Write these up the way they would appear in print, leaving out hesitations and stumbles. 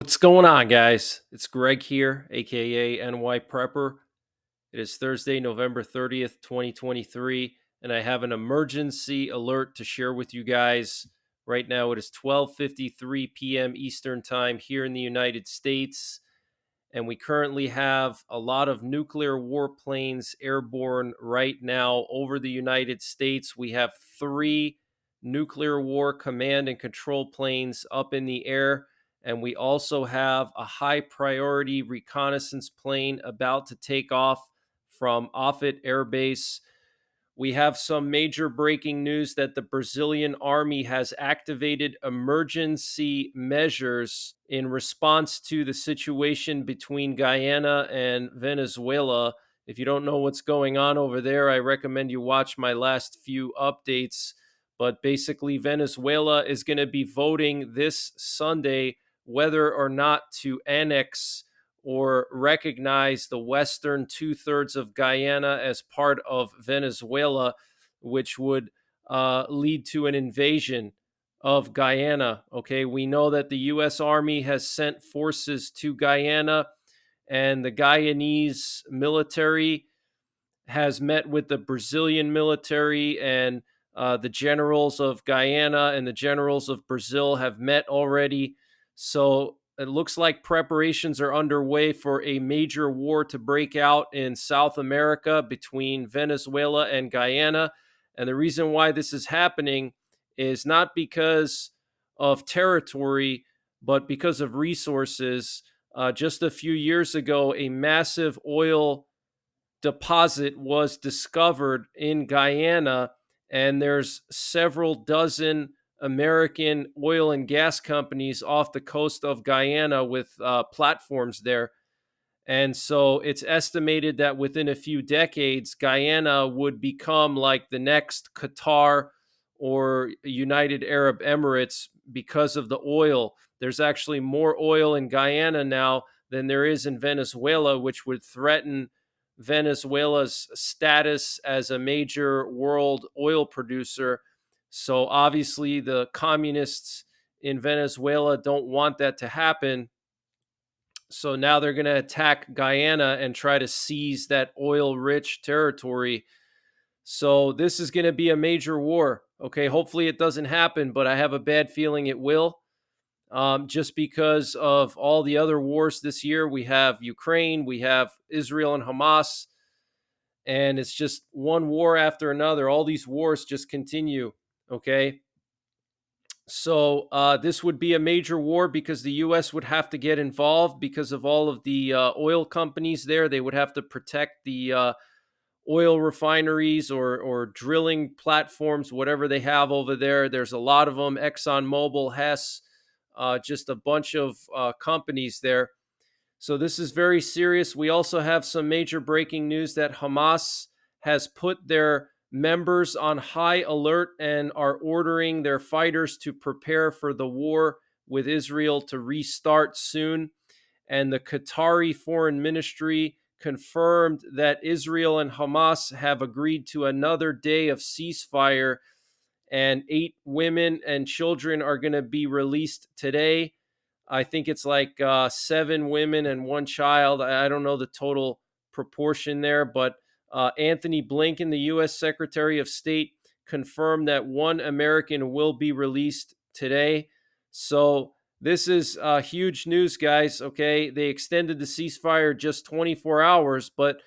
What's going on, guys? It's Greg here, aka NYPrepper. It is Thursday, November 30th, 2023, and I have an emergency alert to share with you guys. Right now, it is 12:53 p.m. Eastern Time here in the United States, and we currently have a lot of nuclear warplanes airborne right now over the United States. We have three nuclear war command and control planes up in the air, and we also have a high priority reconnaissance plane about to take off from Offutt Air Base. We have some major breaking news that the Brazilian army has activated emergency measures in response to the situation between Guyana and Venezuela. If you don't know what's going on over there, I recommend you watch my last few updates. But basically, Venezuela is going to be voting this Sunday whether or not to annex or recognize the western two-thirds of Guyana as part of Venezuela, which would lead to an invasion of Guyana. Okay, we know that the U.S. Army has sent forces to Guyana, and the Guyanese military has met with the Brazilian military, and the generals of Guyana and the generals of Brazil have met already. So it looks like preparations are underway for a major war to break out in South America between Venezuela and Guyana. And the reason why this is happening is not because of territory, but because of resources. Just a few years ago, a massive oil deposit was discovered in Guyana, and there's several dozen American oil and gas companies off the coast of Guyana with platforms there. And so it's estimated that within a few decades, Guyana would become like the next Qatar or United Arab Emirates because of the oil. There's actually more oil in Guyana now than there is in Venezuela, which would threaten Venezuela's status as a major world oil producer. So obviously, the communists in Venezuela don't want that to happen. So now they're going to attack Guyana and try to seize that oil rich territory. So this is going to be a major war. Okay, hopefully it doesn't happen, but I have a bad feeling it will. Just because of all the other wars this year. We have Ukraine, we have Israel and Hamas, and it's just one war after another. All these wars just continue. Okay. So this would be a major war because the U.S. would have to get involved because of all of the oil companies there. They would have to protect the oil refineries or drilling platforms, whatever they have over there. There's a lot of them: ExxonMobil, Hess, just a bunch of companies there. So this is very serious. We also have some major breaking news that Hamas has put their members on high alert and are ordering their fighters to prepare for the war with Israel to restart soon. And the Qatari foreign ministry confirmed that Israel and Hamas have agreed to another day of ceasefire, and 8 women and children are going to be released today. I think it's like 7 women and 1 child. I don't know the total proportion there, but Anthony Blinken, the U.S. Secretary of State, confirmed that 1 American will be released today. So this is huge news, guys. Okay, they extended the ceasefire just 24 hours, but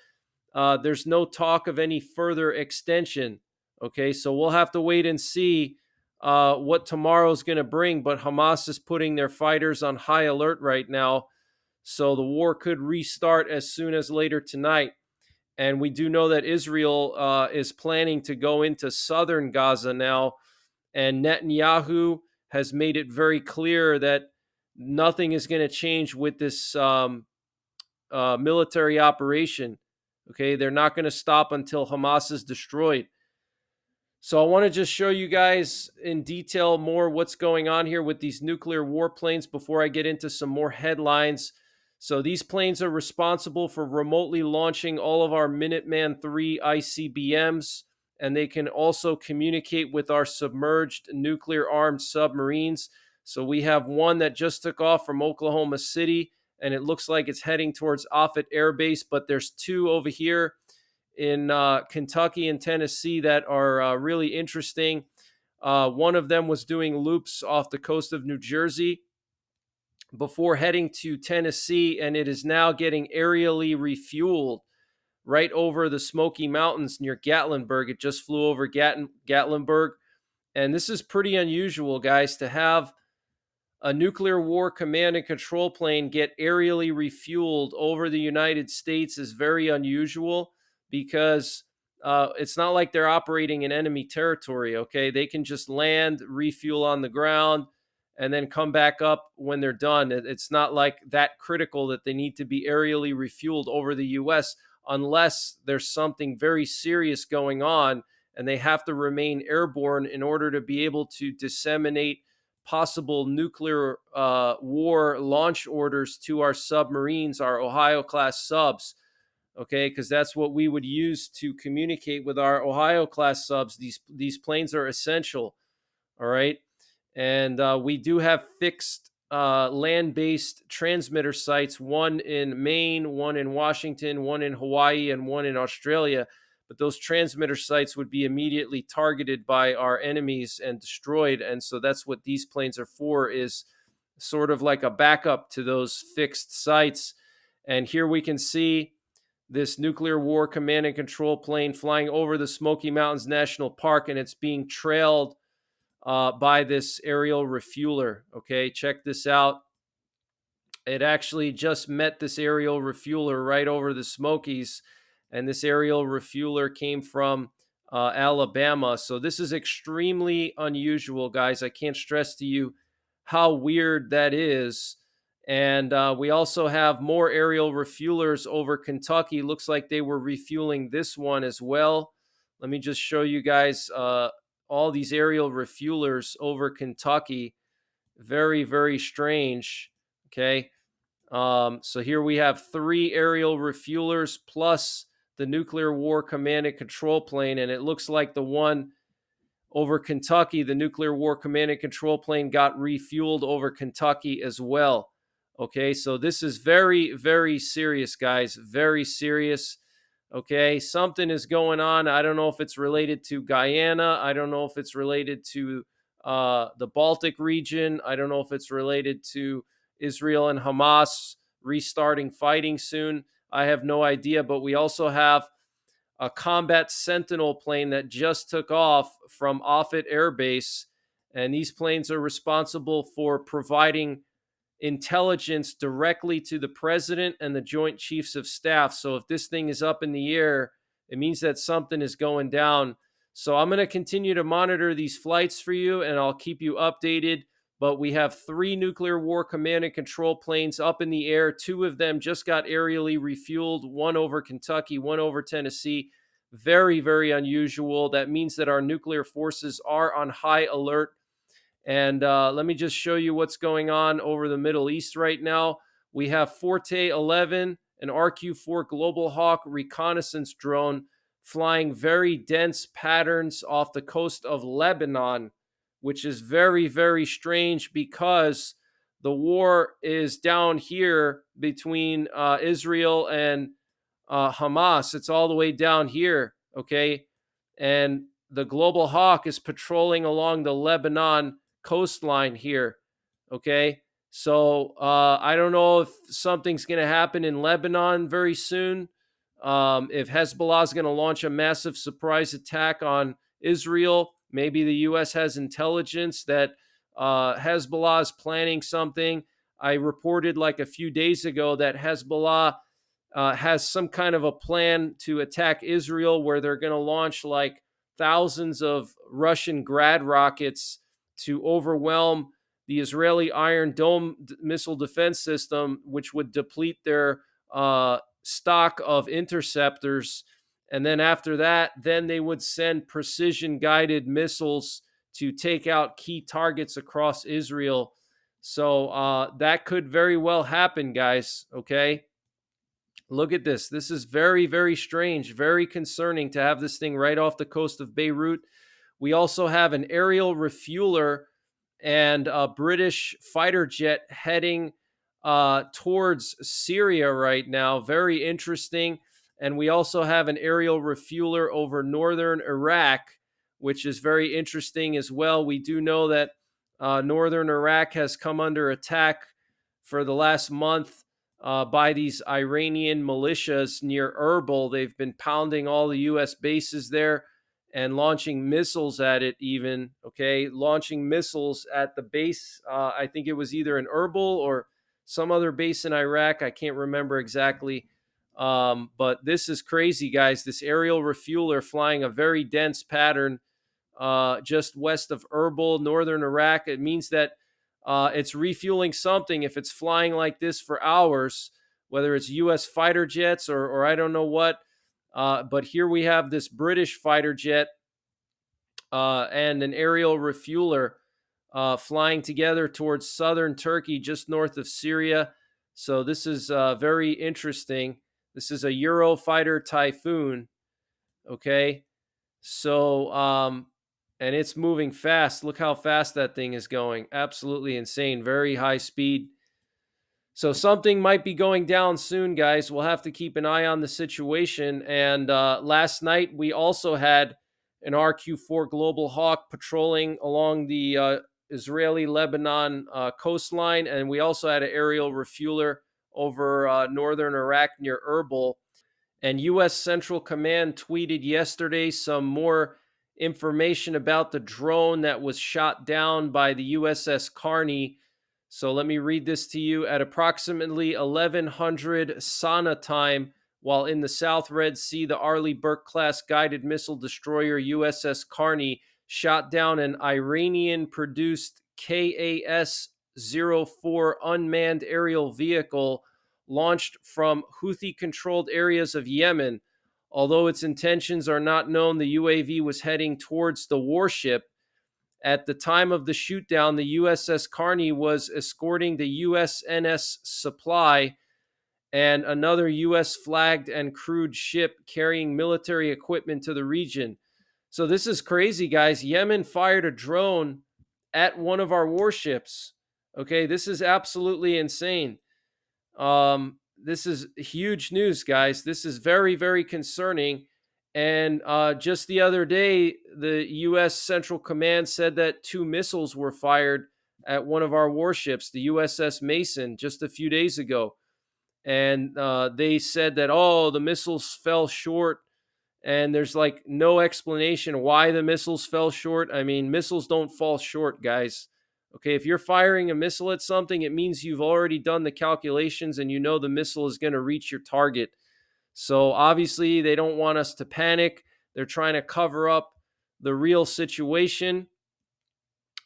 there's no talk of any further extension. Okay, so we'll have to wait and see what tomorrow's going to bring. But Hamas is putting their fighters on high alert right now. So the war could restart as soon as later tonight. And we do know that Israel is planning to go into southern Gaza now. And Netanyahu has made it very clear that nothing is going to change with this military operation. Okay, they're not going to stop until Hamas is destroyed. So I want to just show you guys in detail more what's going on here with these nuclear warplanes before I get into some more headlines. So these planes are responsible for remotely launching all of our Minuteman III ICBMs, and they can also communicate with our submerged nuclear armed submarines. So we have one that just took off from Oklahoma City, and it looks like it's heading towards Offutt Air Base, but there's two over here in Kentucky and Tennessee that are really interesting. One of them was doing loops off the coast of New Jersey before heading to Tennessee, and it is now getting aerially refueled right over the Smoky Mountains near Gatlinburg. It just flew over Gatlinburg. And this is pretty unusual, guys, to have a nuclear war command and control plane get aerially refueled over the United States is very unusual because it's not like they're operating in enemy territory, okay? They can just land, refuel on the ground, and then come back up when they're done. It's not like that critical that they need to be aerially refueled over the U.S. unless there's something very serious going on and they have to remain airborne in order to be able to disseminate possible nuclear war launch orders to our submarines, our Ohio class subs, okay? Because that's what we would use to communicate with our Ohio class subs. These planes are essential, all right? And we do have fixed land-based transmitter sites, one in Maine, one in Washington, one in Hawaii, and one in Australia. But those transmitter sites would be immediately targeted by our enemies and destroyed. And so that's what these planes are for, is sort of like a backup to those fixed sites. And here we can see this nuclear war command and control plane flying over the Smoky Mountains National Park, and it's being trailed by this aerial refueler. Okay, check this out. It actually just met this aerial refueler right over the Smokies, and this aerial refueler came from Alabama. So this is extremely unusual, guys. I can't stress to you how weird that is. And we also have more aerial refuelers over Kentucky. Looks like they were refueling this one as well. Let me just show you guys all these aerial refuelers over Kentucky. Very, very strange. Okay. So here we have 3 aerial refuelers plus the nuclear war command and control plane. And it looks like the one over Kentucky, the nuclear war command and control plane, got refueled over Kentucky as well. Okay. So this is very, very serious, guys. Very serious. Okay. Something is going on. I don't know if it's related to Guyana. I don't know if it's related to the Baltic region. I don't know if it's related to Israel and Hamas restarting fighting soon. I have no idea, but we also have a combat Sentinel plane that just took off from Offutt Air Base, and these planes are responsible for providing intelligence directly to the president and the Joint Chiefs of Staff. So if this thing is up in the air, it means that something is going down. So I'm going to continue to monitor these flights for you, and I'll keep you updated. But we have 3 nuclear war command and control planes up in the air. 2 of them just got aerially refueled, one over Kentucky, one over Tennessee. Very, very unusual. That means that our nuclear forces are on high alert. And let me just show you what's going on over the Middle East right now. We have Forte 11, an RQ-4 Global Hawk reconnaissance drone flying very dense patterns off the coast of Lebanon, which is very, very strange because the war is down here between Israel and Hamas. It's all the way down here, okay? And the Global Hawk is patrolling along the Lebanon coastline here, okay? So I don't know if something's going to happen in Lebanon very soon. If Hezbollah is going to launch a massive surprise attack on Israel, maybe the U.S. has intelligence that Hezbollah is planning something. I reported like a few days ago that Hezbollah has some kind of a plan to attack Israel where they're going to launch like thousands of Russian Grad rockets to overwhelm the Israeli Iron Dome missile defense system, which would deplete their stock of interceptors. And then after that, then they would send precision guided missiles to take out key targets across Israel. So that could very well happen, guys. Okay. Look at this. This is very, very strange, very concerning to have this thing right off the coast of Beirut. We also have an aerial refueler, and a British fighter jet heading towards Syria right now. Very interesting. And we also have an aerial refueler over northern Iraq, which is very interesting as well. We do know that northern Iraq has come under attack for the last month by these Iranian militias near Erbil. They've been pounding all the U.S. bases there and launching missiles at it, even. Okay, launching missiles at the base. I think it was either in Erbil or some other base in Iraq. I can't remember exactly. But this is crazy, guys. This aerial refueler flying a very dense pattern just west of Erbil, northern Iraq. It means that it's refueling something if it's flying like this for hours, whether it's U.S. fighter jets or I don't know what. But here we have this British fighter jet and an aerial refueler flying together towards southern Turkey, just north of Syria. So this is very interesting. This is a Eurofighter Typhoon. Okay. So, and it's moving fast. Look how fast that thing is going. Absolutely insane. Very high speed. So something might be going down soon, guys. We'll have to keep an eye on the situation. And last night, we also had an RQ-4 Global Hawk patrolling along the Israeli-Lebanon coastline. And we also had an aerial refueler over northern Iraq near Erbil. And U.S. Central Command tweeted yesterday some more information about the drone that was shot down by the USS Carney. So let me read this to you. At approximately 1100 Sana time, while in the South Red Sea, the Arleigh Burke-class guided missile destroyer USS Carney shot down an Iranian-produced KAS-04 unmanned aerial vehicle launched from Houthi-controlled areas of Yemen. Although its intentions are not known, the UAV was heading towards the warship. At the time of the shootdown, the USS Carney was escorting the USNS Supply and another U.S. flagged and crewed ship carrying military equipment to the region. So this is crazy, guys. Yemen fired a drone at one of our warships. Okay, this is absolutely insane. This is huge news, guys. This is very, very concerning. And just the other day, the U.S. Central Command said that 2 missiles were fired at one of our warships, the USS Mason, just a few days ago. And they said that, oh, the missiles fell short. And there's like no explanation why the missiles fell short. I mean, missiles don't fall short, guys. Okay, if you're firing a missile at something, it means you've already done the calculations and you know the missile is going to reach your target. So obviously, they don't want us to panic. They're trying to cover up the real situation.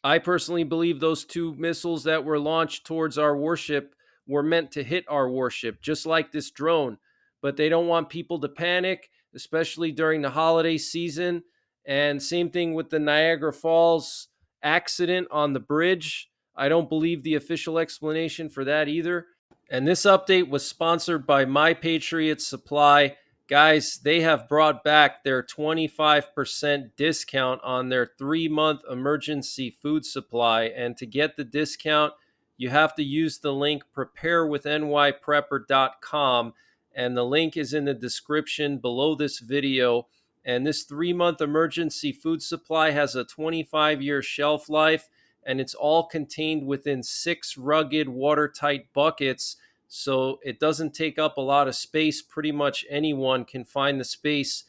I personally believe those 2 missiles that were launched towards our warship were meant to hit our warship, just like this drone. But they don't want people to panic, especially during the holiday season. And same thing with the Niagara Falls accident on the bridge. I don't believe the official explanation for that either. And this update was sponsored by My Patriot Supply. Guys, they have brought back their 25% discount on their 3-month emergency food supply. And to get the discount, you have to use the link preparewith.nyprepper.com. And the link is in the description below this video. And this 3-month emergency food supply has a 25-year shelf life, and it's all contained within 6 rugged, watertight buckets. So it doesn't take up a lot of space. Pretty much anyone can find the space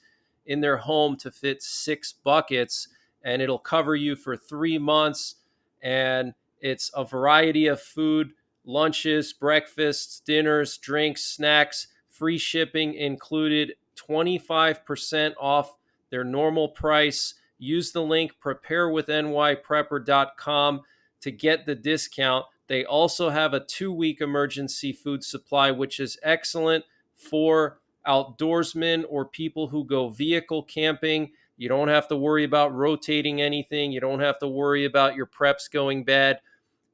in their home to fit 6 buckets, and it'll cover you for 3 months. And it's a variety of food, lunches, breakfasts, dinners, drinks, snacks, free shipping included, 25% off their normal price. Use the link preparewithnyprepper.com to get the discount. They also have a 2-week emergency food supply, which is excellent for outdoorsmen or people who go vehicle camping. You don't have to worry about rotating anything. You don't have to worry about your preps going bad.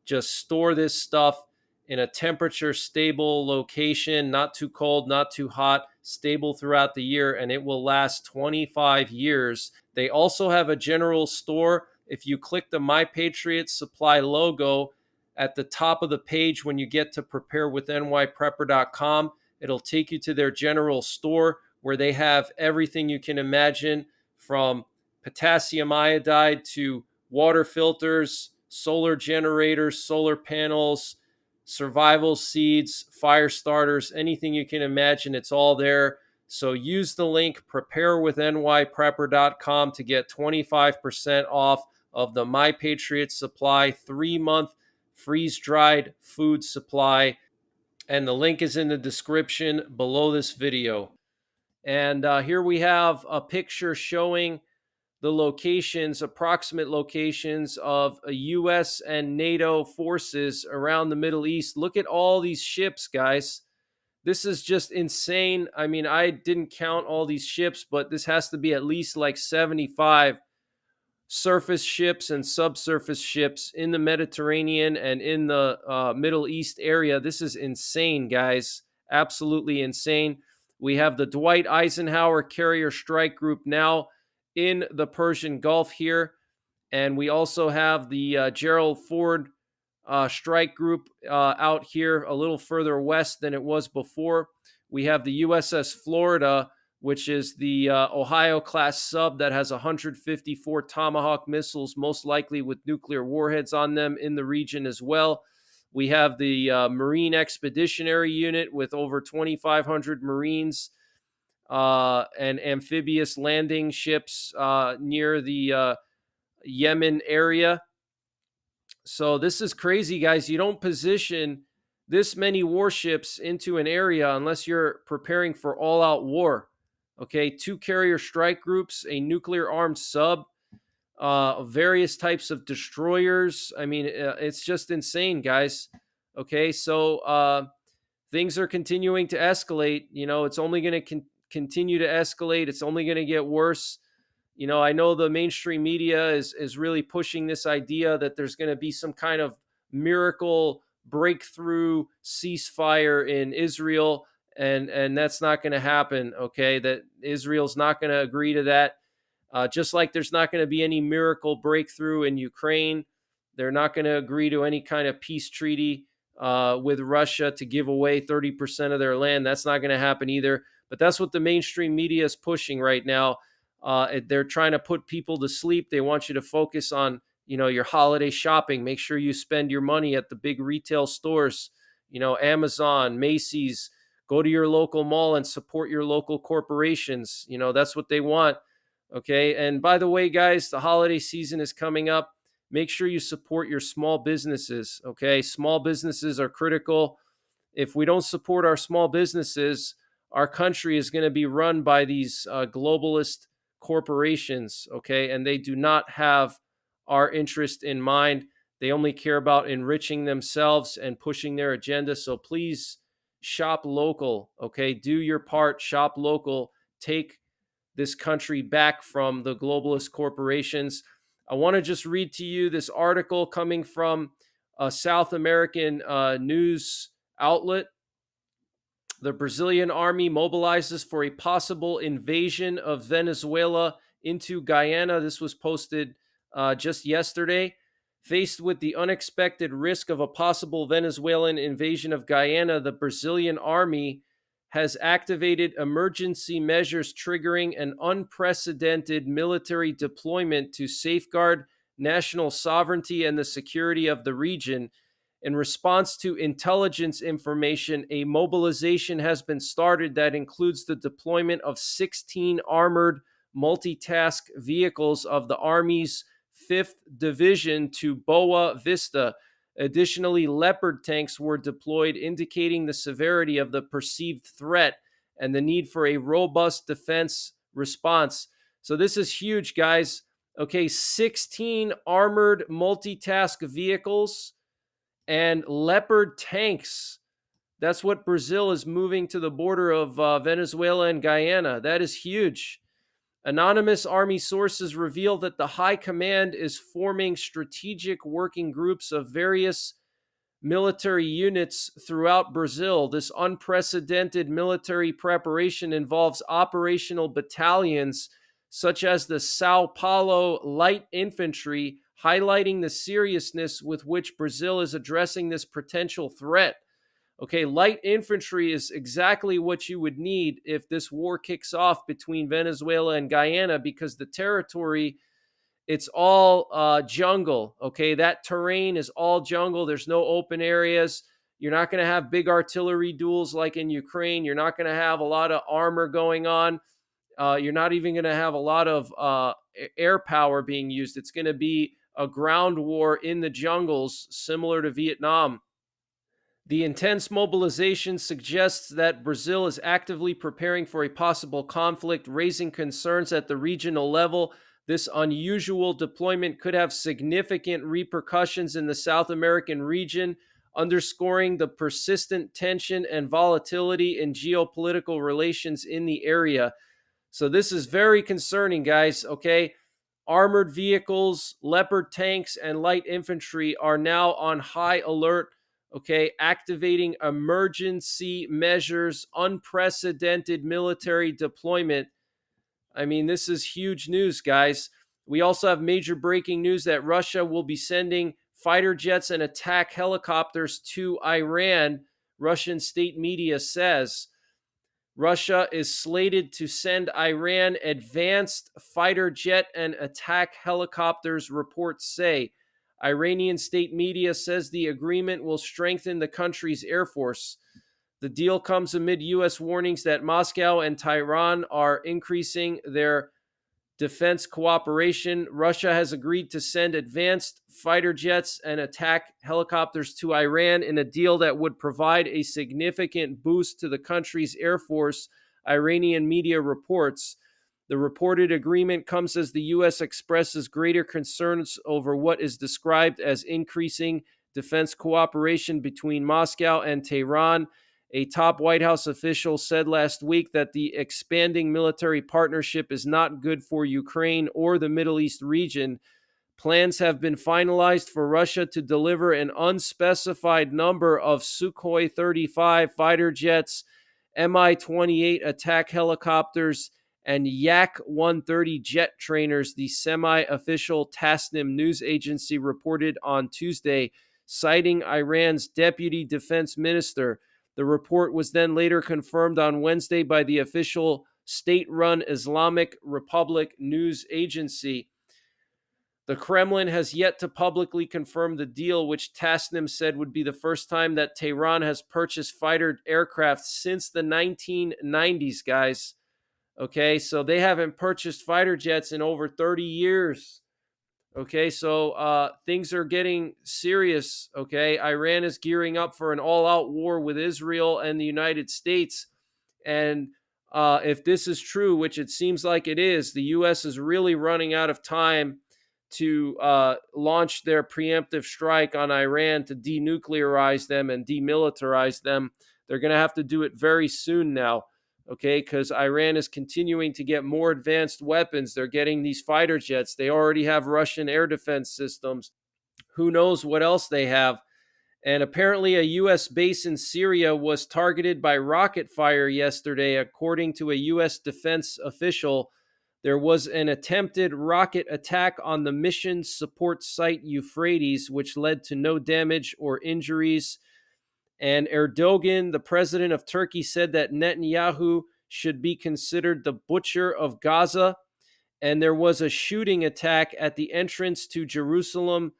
Just store this stuff in a temperature stable location, not too cold, not too hot, stable throughout the year, and it will last 25 years. They also have a general store If you click the My Patriot Supply logo at the top of the page when you get to preparewithnyprepper.com, it'll take you to their general store where they have everything you can imagine, from potassium iodide to water filters, solar generators, solar panels, survival seeds, fire starters, anything you can imagine. It's all there. So use the link preparewithnyprepper.com to get 25% off of the My Patriot Supply 3-month freeze-dried food supply. And the link is in the description below this video. And here we have a picture showing the locations, approximate locations of U.S. and NATO forces around the Middle East. Look at all these ships, guys. This is just insane. I mean, I didn't count all these ships, but this has to be at least like 75 surface ships and subsurface ships in the Mediterranean and in the Middle East area. This is insane, guys. Absolutely insane. We have the Dwight Eisenhower Carrier Strike Group now in the Persian Gulf here. And we also have the Gerald Ford strike group out here a little further west than it was before. We have the USS Florida, which is the Ohio-class sub that has 154 Tomahawk missiles, most likely with nuclear warheads on them, in the region as well. We have the Marine Expeditionary Unit with over 2,500 Marines and amphibious landing ships near the Yemen area. So this is crazy, guys. You don't position this many warships into an area unless you're preparing for all-out war. Okay, 2 carrier strike groups, a nuclear-armed sub, various types of destroyers. I mean, it's just insane, guys. Okay, so things are continuing to escalate. You know, it's only going to continue to escalate. It's only going to get worse. You know, I know the mainstream media is really pushing this idea that there's going to be some kind of miracle breakthrough ceasefire in Israel, and that's not going to happen. Okay, that Israel's not going to agree to that. Just like there's not going to be any miracle breakthrough in Ukraine, they're not going to agree to any kind of peace treaty with Russia to give away 30% of their land. That's not going to happen either. But that's what the mainstream media is pushing right now. They're trying to put people to sleep. They want you to focus on, you know, your holiday shopping. Make sure you spend your money at the big retail stores, you know, Amazon, Macy's. Go to your local mall and support your local corporations. You know, that's what they want. Okay. And by the way, guys, the holiday season is coming up. Make sure you support your small businesses. Okay. Small businesses are critical. If we don't support our small businesses, our country is going to be run by these globalist corporations, okay? And they do not have our interest in mind. They only care about enriching themselves and pushing their agenda. So please shop local, okay? Do your part, shop local. Take this country back from the globalist corporations. I want to just read to you this article coming from a South American news outlet. The Brazilian army mobilizes for a possible invasion of Venezuela into Guyana. This was posted just yesterday. Faced with the unexpected risk of a possible Venezuelan invasion of Guyana, the Brazilian army has activated emergency measures triggering an unprecedented military deployment to safeguard national sovereignty and the security of the region. In response to intelligence information, a mobilization has been started that includes the deployment of 16 armored multitask vehicles of the Army's 5th Division to Boa Vista. Additionally, Leopard tanks were deployed, indicating the severity of the perceived threat and the need for a robust defense response. So this is huge, guys. Okay, 16 armored multitask vehicles and Leopard tanks. That's what Brazil is moving to the border of Venezuela and Guyana. That is huge. Anonymous Army sources reveal that the High Command is forming strategic working groups of various military units throughout Brazil. This unprecedented military preparation involves operational battalions such as the Sao Paulo Light Infantry, highlighting the seriousness with which Brazil is addressing this potential threat. Okay, light infantry is exactly what you would need if this war kicks off between Venezuela and Guyana, because the territory, it's all jungle. Okay, that terrain is all jungle. There's no open areas. You're not going to have big artillery duels like in Ukraine. You're not going to have a lot of armor going on. You're not even going to have a lot of air power being used. It's going to be a ground war in the jungles, similar to Vietnam. The intense mobilization suggests that Brazil is actively preparing for a possible conflict, raising concerns at the regional level. This unusual deployment could have significant repercussions in the South American region, underscoring the persistent tension and volatility in geopolitical relations in the area. So, this is very concerning, guys. Okay. Armored vehicles, Leopard tanks, and light infantry are now on high alert. Okay, activating emergency measures, unprecedented military deployment. I mean, this is huge news, guys. We also have major breaking news that Russia will be sending fighter jets and attack helicopters to Iran, Russian state media says. Russia is slated to send Iran advanced fighter jet and attack helicopters, reports say. Iranian state media says the agreement will strengthen the country's air force. The deal comes amid U.S. warnings that Moscow and Tehran are increasing their defense cooperation. Russia has agreed to send advanced fighter jets and attack helicopters to Iran in a deal that would provide a significant boost to the country's air force, Iranian media reports. The reported agreement comes as the U.S. expresses greater concerns over what is described as increasing defense cooperation between Moscow and Tehran. A top White House official said last week that the expanding military partnership is not good for Ukraine or the Middle East region. Plans have been finalized for Russia to deliver an unspecified number of Sukhoi 35 fighter jets, Mi-28 attack helicopters, and Yak 130 jet trainers, the semi-official Tasnim news agency reported on Tuesday, citing Iran's deputy defense minister. The report was then later confirmed on Wednesday by the official state-run Islamic Republic news agency. The Kremlin has yet to publicly confirm the deal, which Tasnim said would be the first time that Tehran has purchased fighter aircraft since the 1990s, guys. Okay, so they haven't purchased fighter jets in over 30 years. Okay, so things are getting serious. Okay, Iran is gearing up for an all-out war with Israel and the United States. And if this is true, which it seems like it is, the U.S. is really running out of time to launch their preemptive strike on Iran to denuclearize them and demilitarize them. They're going to have to do it very soon now. Okay, because Iran is continuing to get more advanced weapons. They're getting these fighter jets. They already have Russian air defense systems. Who knows what else they have? And apparently, a U.S. base in Syria was targeted by rocket fire yesterday, according to a U.S. defense official. There was an attempted rocket attack on the mission support site Euphrates, which led to no damage or injuries. And Erdogan, the president of Turkey, said that Netanyahu should be considered the butcher of Gaza. And there was a shooting attack at the entrance to Jerusalem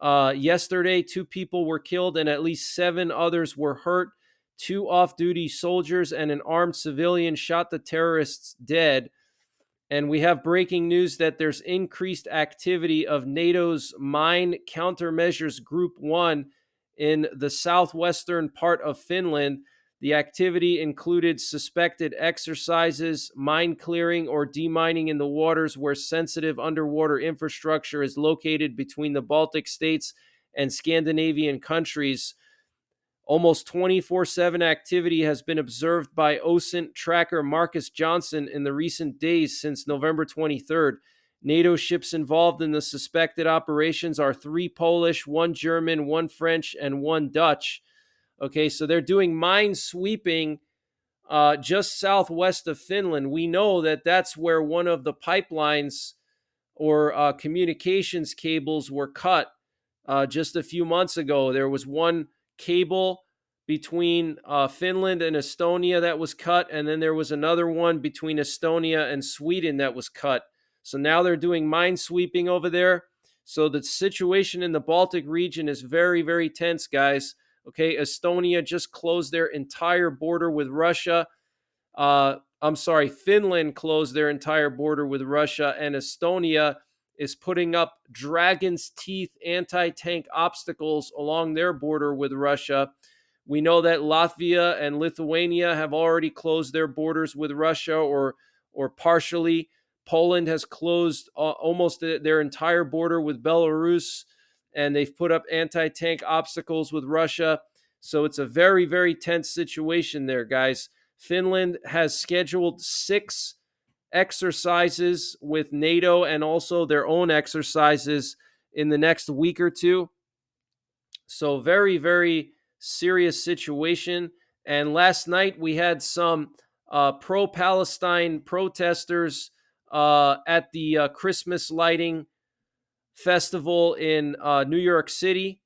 yesterday. 2 people were killed and at least 7 others were hurt. 2 off-duty soldiers and an armed civilian shot the terrorists dead. And we have breaking news that there's increased activity of NATO's Mine Countermeasures Group 1 in the southwestern part of Finland. The activity included suspected exercises, mine clearing, or demining in the waters where sensitive underwater infrastructure is located between the Baltic states and Scandinavian countries. Almost 24/7 activity has been observed by OSINT tracker Marcus Johnson in the recent days since November 23rd. NATO ships involved in the suspected operations are 3 Polish, 1 German, 1 French, and 1 Dutch. Okay, so they're doing mine sweeping just southwest of Finland. We know that that's where one of the pipelines or communications cables were cut just a few months ago. There was one cable between Finland and Estonia that was cut, and then there was another one between Estonia and Sweden that was cut. So now they're doing mine sweeping over there. So the situation in the Baltic region is very, very tense, guys. Okay, Estonia just closed their entire border with Russia. I'm sorry, Finland closed their entire border with Russia, and Estonia is putting up dragon's teeth anti tank obstacles along their border with Russia. We know that Latvia and Lithuania have already closed their borders with Russia or partially. Poland has closed almost their entire border with Belarus, and they've put up anti tank obstacles with Russia. So it's a very, very tense situation there, guys. Finland has scheduled 6 exercises with NATO and also their own exercises in the next week or two. So, very, very serious situation. And last night we had some pro Palestine protesters at the Christmas lighting festival in New York City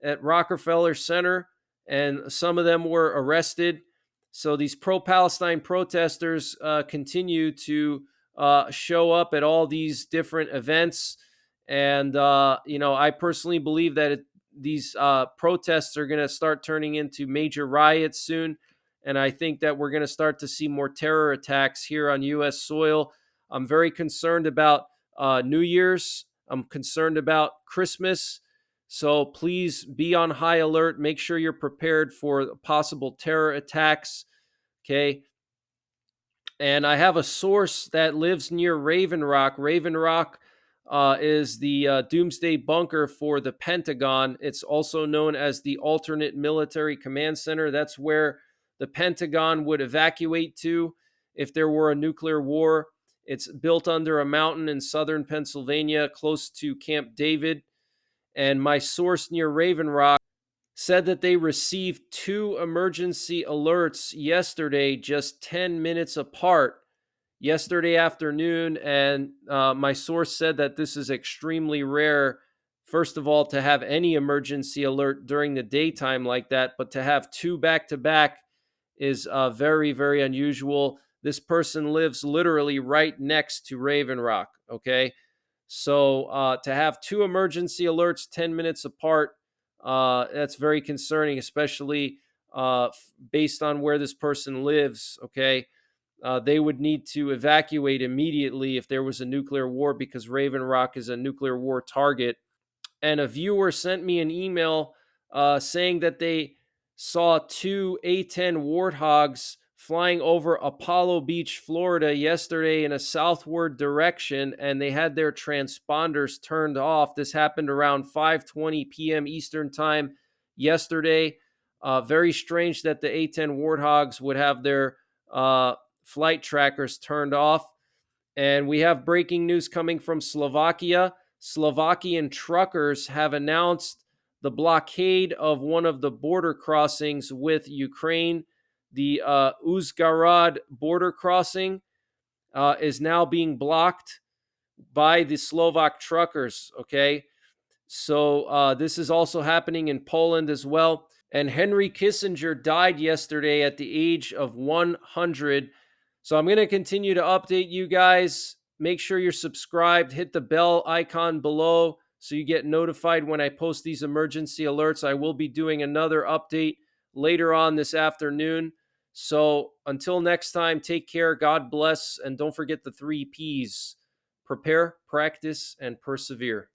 at Rockefeller Center, and some of them were arrested. So these pro-Palestine protesters continue to show up at all these different events, and I personally believe that these protests are going to start turning into major riots soon, and I think that we're going to start to see more terror attacks here on U.S. soil. I'm very concerned about New Year's. I'm concerned about Christmas. So please be on high alert. Make sure you're prepared for possible terror attacks. Okay. And I have a source that lives near Raven Rock. Raven Rock is the doomsday bunker for the Pentagon. It's also known as the Alternate Military Command Center. That's where the Pentagon would evacuate to if there were a nuclear war. It's built under a mountain in southern Pennsylvania, close to Camp David. And my source near Raven Rock said that they received 2 emergency alerts yesterday, just 10 minutes apart, yesterday afternoon. And my source said that this is extremely rare, first of all, to have any emergency alert during the daytime like that, but to have 2 back to back is very, very unusual. This person lives literally right next to Raven Rock. Okay. So to have 2 emergency alerts 10 minutes apart, that's very concerning, especially based on where this person lives. Okay. They would need to evacuate immediately if there was a nuclear war, because Raven Rock is a nuclear war target. And a viewer sent me an email saying that they saw 2 A-10 warthogs flying over Apollo Beach, Florida yesterday in a southward direction, and they had their transponders turned off. This happened around 5:20 p.m. Eastern time yesterday. Very strange that the A-10 warthogs would have their flight trackers turned off. And we have breaking news coming from Slovakia. Slovakian truckers have announced the blockade of one of the border crossings with Ukraine. The Uzhgorod border crossing is now being blocked by the Slovak truckers. Okay. So this is also happening in Poland as well. And Henry Kissinger died yesterday at the age of 100. So I'm going to continue to update you guys. Make sure you're subscribed. Hit the bell icon below so you get notified when I post these emergency alerts. I will be doing another update later on this afternoon. So until next time, take care. God bless. And don't forget the 3 Ps: prepare, practice, and persevere.